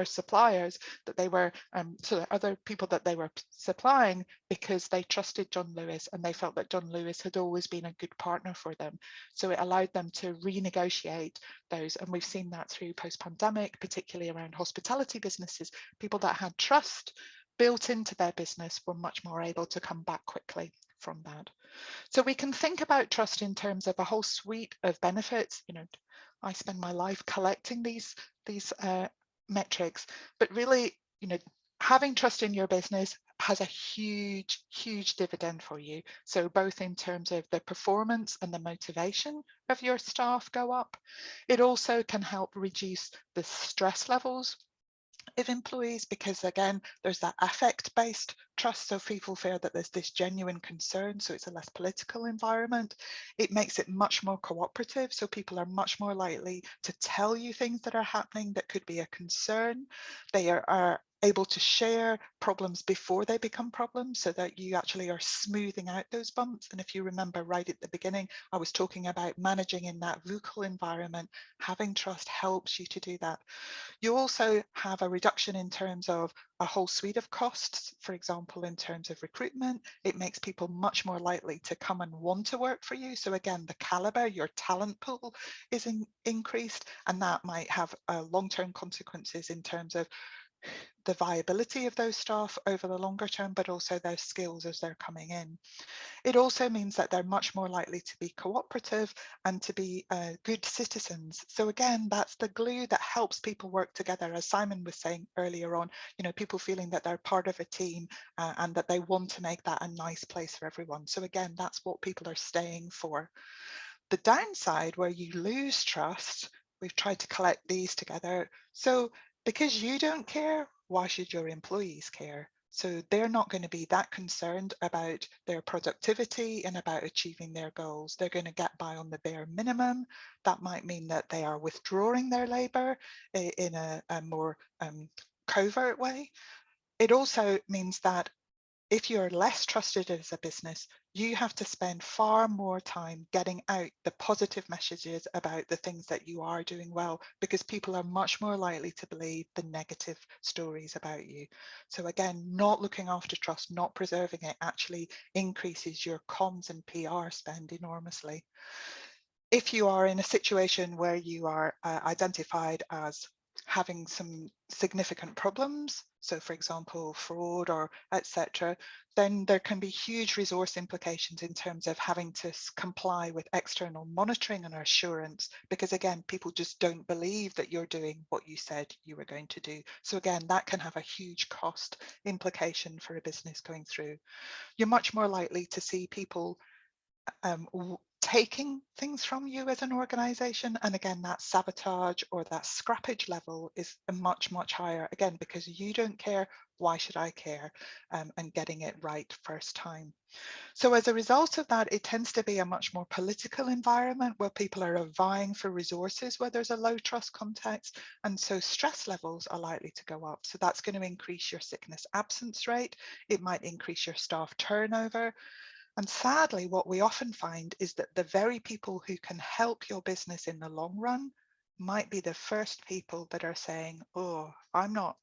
Speaker 3: suppliers that they were, so other people that they were supplying, because they trusted John Lewis and they felt that John Lewis had always been a good partner for them. So it allowed them to renegotiate those, and we've seen that through post-pandemic, particularly around hospitality businesses. People that had trust built into their business were much more able to come back quickly from that. So we can think about trust in terms of a whole suite of benefits. I spend my life collecting these metrics, but really, having trust in your business has a huge, huge dividend for you. So both in terms of the performance and the motivation of your staff go up. It also can help reduce the stress levels proactive employees, because again, there's that affect-based trust, so people feel that there's this genuine concern, so it's a less political environment. It makes it much more cooperative, so people are much more likely to tell you things that are happening that could be a concern. They are able to share problems before they become problems, so that you actually are smoothing out those bumps. And if you remember right at the beginning, I was talking about managing in that VUCA environment. Having trust helps you to do that. You also have a reduction in terms of a whole suite of costs. For example, in terms of recruitment, it makes people much more likely to come and want to work for you. So again, the caliber, your talent pool is increased, and that might have long-term consequences in terms of the viability of those staff over the longer term, but also their skills as they're coming in. It also means that they're much more likely to be cooperative and to be good citizens. So again, that's the glue that helps people work together. As Simon was saying earlier on, you know, people feeling that they're part of a team and that they want to make that a nice place for everyone. So again, that's what people are staying for. The downside, where you lose trust, we've tried to collect these together. So because you don't care, why should your employees care? So they're not going to be that concerned about their productivity and about achieving their goals. They're going to get by on the bare minimum. That might mean that they are withdrawing their labour in a more covert way. It also means that if you're less trusted as a business, you have to spend far more time getting out the positive messages about the things that you are doing well, because people are much more likely to believe the negative stories about you. So again, not looking after trust, not preserving it, actually increases your comms and PR spend enormously. If you are in a situation where you are identified as having some significant problems, so for example, fraud or etc., then there can be huge resource implications in terms of having to comply with external monitoring and assurance, because again, people just don't believe that you're doing what you said you were going to do. So again, that can have a huge cost implication for a business going through. You're much more likely to see people taking things from you as an organization, and again, that sabotage or that scrappage level is much higher, again, because you don't care, why should I care, and getting it right first time. So as a result of that, it tends to be a much more political environment where people are vying for resources where there's a low trust context, and so stress levels are likely to go up. So that's going to increase your sickness absence rate. It might increase your staff turnover. And sadly, what we often find is that the very people who can help your business in the long run might be the first people that are saying, oh, I'm not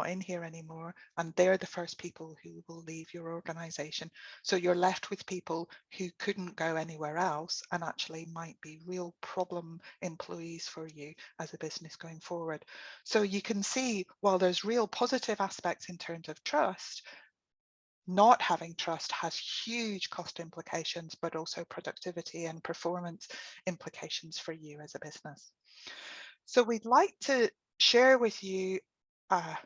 Speaker 3: in here anymore. And they're the first people who will leave your organization. So you're left with people who couldn't go anywhere else and actually might be real problem employees for you as a business going forward. So you can see, while there's real positive aspects in terms of trust, not having trust has huge cost implications, but also productivity and performance implications for you as a business. So we'd like to share with you a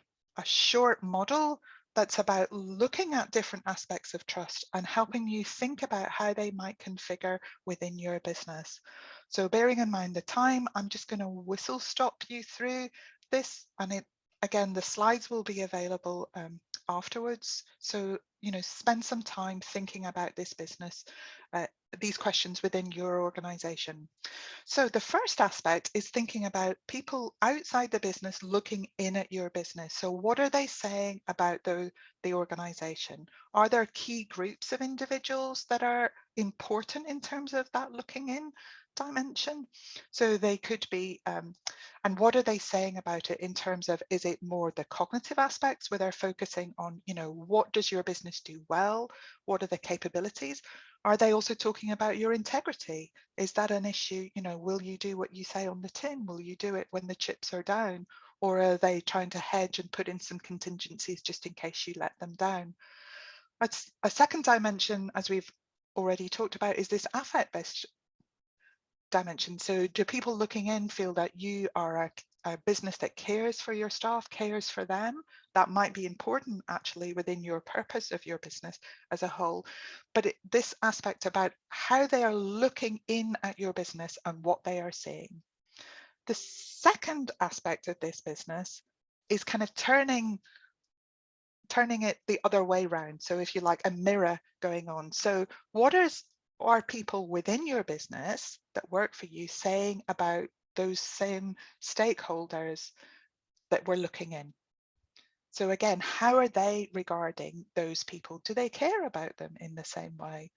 Speaker 3: short model that's about looking at different aspects of trust and helping you think about how they might configure within your business. So bearing in mind the time, I'm just going to whistle stop you through this, and again, the slides will be available afterwards. So, you know, spend some time thinking about this business, these questions within your organization. So the first aspect is thinking about people outside the business looking in at your business. So what are they saying about the organization? Are there key groups of individuals that are important in terms of that looking in dimension? So they could be, and what are they saying about it in terms of, is it more the cognitive aspects where they're focusing on, you know, what does your business do well? What are the capabilities? Are they also talking about your integrity? Is that an issue? You know, will you do what you say on the tin? Will you do it when the chips are down? Or are they trying to hedge and put in some contingencies just in case you let them down? A second dimension, as we've already talked about, is this affect-based dimension. So do people looking in feel that you are a business that cares for your staff, cares for them? That might be important actually within your purpose of your business as a whole. But this aspect about how they are looking in at your business and what they are seeing. The second aspect of this business is kind of turning it the other way round. So if you like, a mirror going on. So what are people within your business that work for you saying about those same stakeholders that we're looking in? So again, how are they regarding those people? Do they care about them in the same way?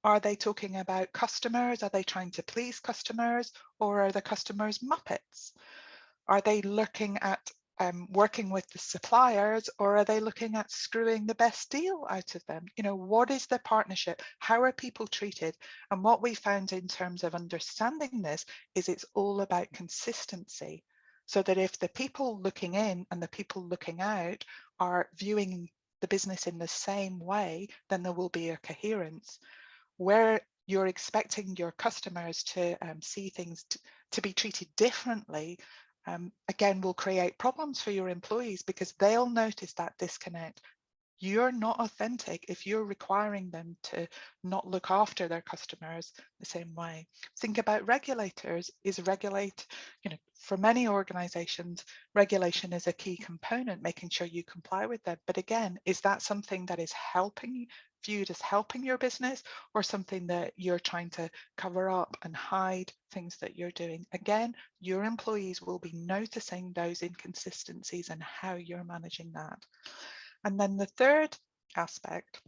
Speaker 3: Are they talking about customers? Are they trying to please customers, or are the customers muppets? Are they looking at working with the suppliers, or are they looking at screwing the best deal out of them? You know, what is the partnership? How are people treated? And what we found in terms of understanding this is it's all about consistency. So that if the people looking in and the people looking out are viewing the business in the same way, then there will be a coherence. Where you're expecting your customers to see things to be treated differently, again, will create problems for your employees, because they'll notice that disconnect. You're not authentic if you're requiring them to not look after their customers the same way. Think about regulators. For many organizations, regulation is a key component, making sure you comply with them. But again, is that something that is viewed as helping your business, or something that you're trying to cover up and hide things that you're doing? Again, your employees will be noticing those inconsistencies and how you're managing that. And then the third aspect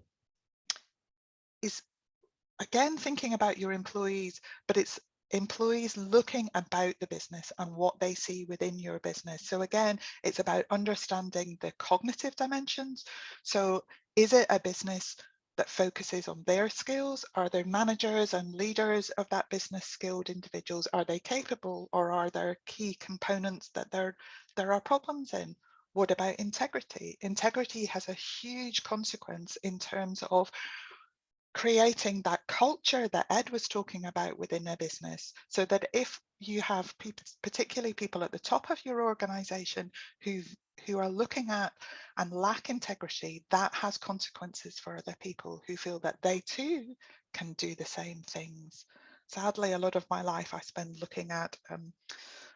Speaker 3: is, again, thinking about your employees, but it's employees looking about the business and what they see within your business. So again, it's about understanding the cognitive dimensions. So is it a business that focuses on their skills? Are there managers and leaders of that business skilled individuals? Are they capable, or are there key components that there are problems in? What about integrity? Integrity has a huge consequence in terms of creating that culture that Ed was talking about within a business, so that if you have people, particularly people at the top of your organization who are looking at and lack integrity, that has consequences for other people who feel that they too can do the same things. Sadly, a lot of my life I spend looking at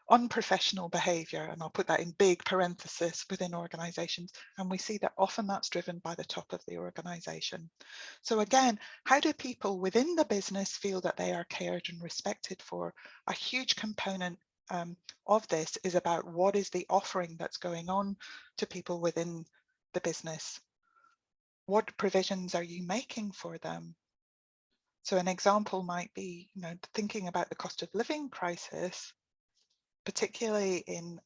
Speaker 3: unprofessional behaviour, and I'll put that in big parenthesis, within organisations, and we see that often that's driven by the top of the organisation. So again, how do people within the business feel that they are cared and respected for? A huge component of this is about what is the offering that's going on to people within the business. What provisions are you making for them? So an example might be, thinking about the cost of living crisis, particularly in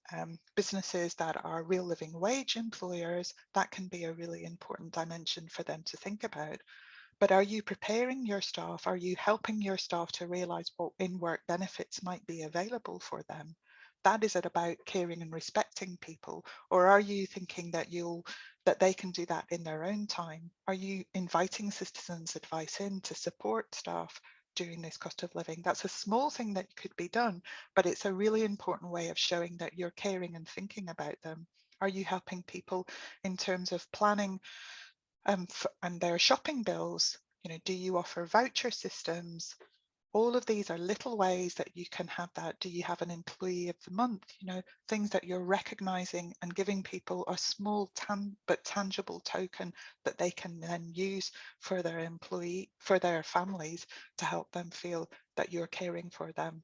Speaker 3: businesses that are real living wage employers. That can be a really important dimension for them to think about. But are you preparing your staff? Are you helping your staff to realise what in-work benefits might be available for them? That is it about caring and respecting people, or are you thinking that they can do that in their own time? Are you inviting citizens' advice in to support staff during this cost of living? That's a small thing that could be done, but it's a really important way of showing that you're caring and thinking about them. Are you helping people in terms of planning and their shopping bills? Do you offer voucher systems? All of these are little ways that you can have that. Do you have an employee of the month? Things that you're recognizing and giving people a small but tangible token that they can then use for their families, to help them feel that you're caring for them.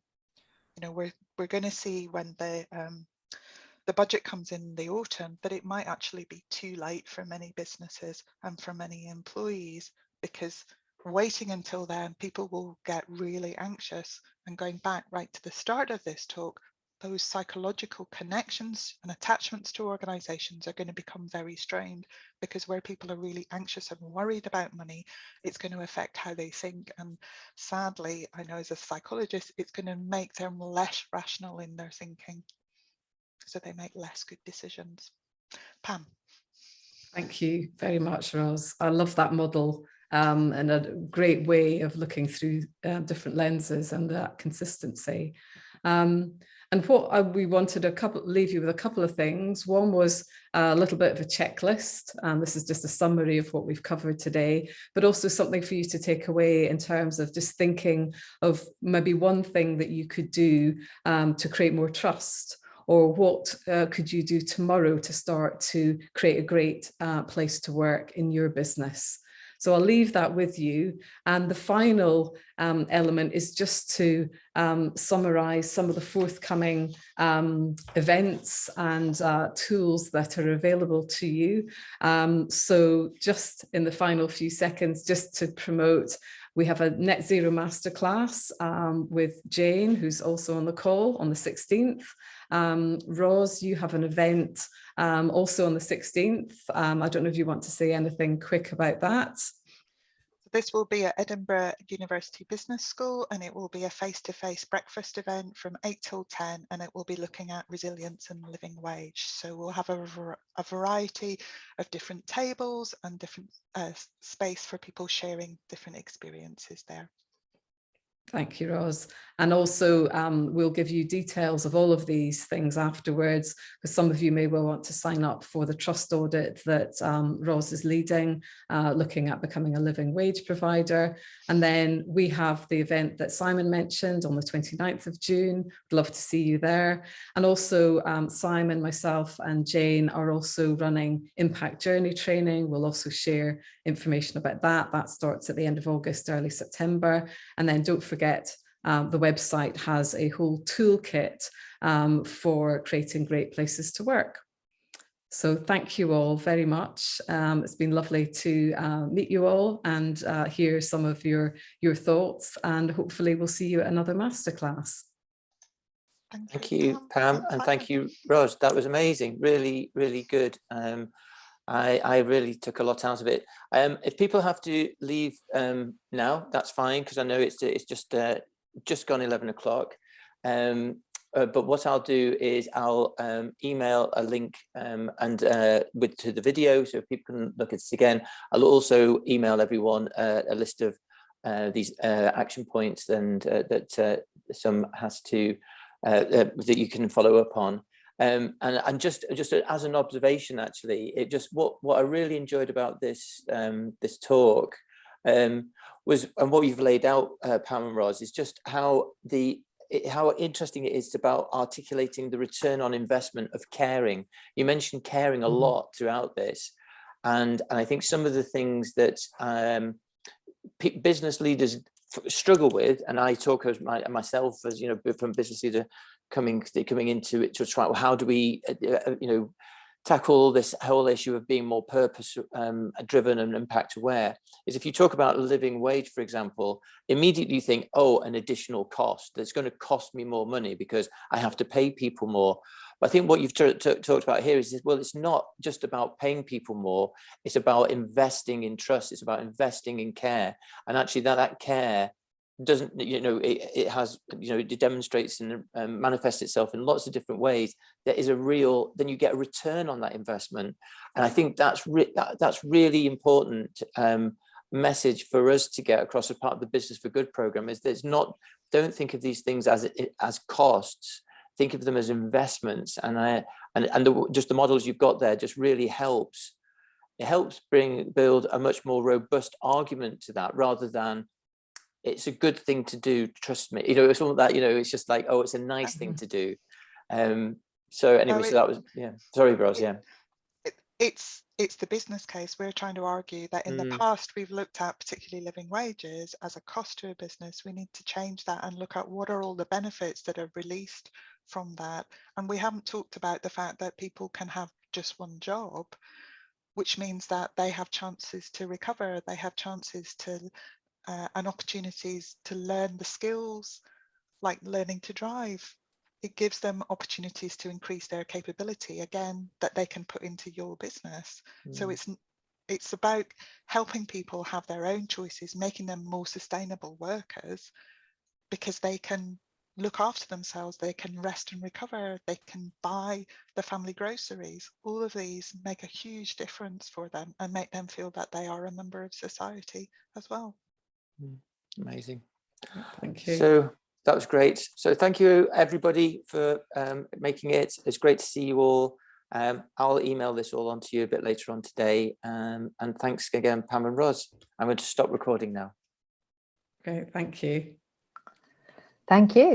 Speaker 3: We're going to see when the budget comes in the autumn that it might actually be too late for many businesses and for many employees, because waiting until then, people will get really anxious. And going back right to the start of this talk, those psychological connections and attachments to organizations are going to become very strained, because where people are really anxious and worried about money, it's going to affect how they think. And sadly, I know as a psychologist, it's going to make them less rational in their thinking, so they make less good decisions. Pam.
Speaker 2: Thank you very much, Ros. I love that model, and a great way of looking through different lenses and that consistency. And what we wanted leave you with a couple of things. One was a little bit of a checklist, and this is just a summary of what we've covered today, but also something for you to take away in terms of just thinking of maybe one thing that you could do to create more trust, or what could you do tomorrow to start to create a great place to work in your business? So I'll leave that with you. And the final element is just to summarize some of the forthcoming events and tools that are available to you. So just in the final few seconds, just to promote, we have a Net Zero Masterclass with Jane, who's also on the call on the 16th. Ros, you have an event also on the 16th. I don't know if you want to say anything quick about that.
Speaker 3: This will be at Edinburgh University Business School, and it will be a face-to-face breakfast event from 8 till 10, and it will be looking at resilience and living wage. So we'll have a variety of different tables and different space for people sharing different experiences there.
Speaker 2: Thank you, Ros. And also we'll give you details of all of these things afterwards, because some of you may well want to sign up for the trust audit that Ros is leading, looking at becoming a living wage provider. And then we have the event that Simon mentioned on the 29th of June. I'd love to see you there. And also Simon, myself and Jane are also running Impact Journey training. We'll also share information about that. That starts at the end of August, early September. And then don't forget, the website has a whole toolkit for creating great places to work. So thank you all very much. It's been lovely to meet you all and hear some of your thoughts, and hopefully we'll see you at another masterclass.
Speaker 1: Thank you, Pam, and thank you, Ros. That was amazing. Really, really good. I really took a lot out of it. If people have to leave now, that's fine, because I know it's just gone 11 o'clock. But what I'll do is I'll email a link to the video, so people can look at this again. I'll also email everyone a list of these action points and that some has to that you can follow up on. And just as an observation, actually, it just what I really enjoyed about this this talk was, and what you've laid out, Pam and Ros, is just how interesting it is about articulating the return on investment of caring. You mentioned caring a lot throughout this, and I think some of the things that business leaders struggle with, and I talk as myself as, you know, from business leader coming into it to try, well, how do we tackle this whole issue of being more purpose driven and impact aware, is if you talk about a living wage, for example, immediately you think, oh, an additional cost that's going to cost me more money because I have to pay people more. But I think what you've talked about here is, well, it's not just about paying people more, it's about investing in trust, it's about investing in care. And actually that care doesn't, it has, it demonstrates and manifests itself in lots of different ways. There is then you get a return on that investment. And I think that's really important message for us to get across as part of the Business for Good program, is don't think of these things as costs, think of them as investments. And just the models you've got there just really helps. It helps build a much more robust argument to that, rather than it's a good thing to do, trust me. It's all that, it's just like, oh, it's a nice thing to do. So anyway, so that was, yeah. Sorry, Ros, yeah.
Speaker 3: It's the business case. We're trying to argue that in the past, we've looked at particularly living wages as a cost to a business. We need to change that and look at what are all the benefits that are released from that. And we haven't talked about the fact that people can have just one job, which means that they have chances to recover, they have chances to and opportunities to learn the skills, like learning to drive. It gives them opportunities to increase their capability, again, that they can put into your business. So it's about helping people have their own choices, making them more sustainable workers, because they can look after themselves, they can rest and recover, they can buy the family groceries. All of these make a huge difference for them and make them feel that they are a member of society as well.
Speaker 1: Amazing.
Speaker 2: Thank you.
Speaker 1: So that was great. So thank you everybody for making it. It's great to see you all. I'll email this all on to you a bit later on today. And thanks again, Pam and Ros. I'm going to stop recording now.
Speaker 2: Okay, thank you.
Speaker 5: Thank you.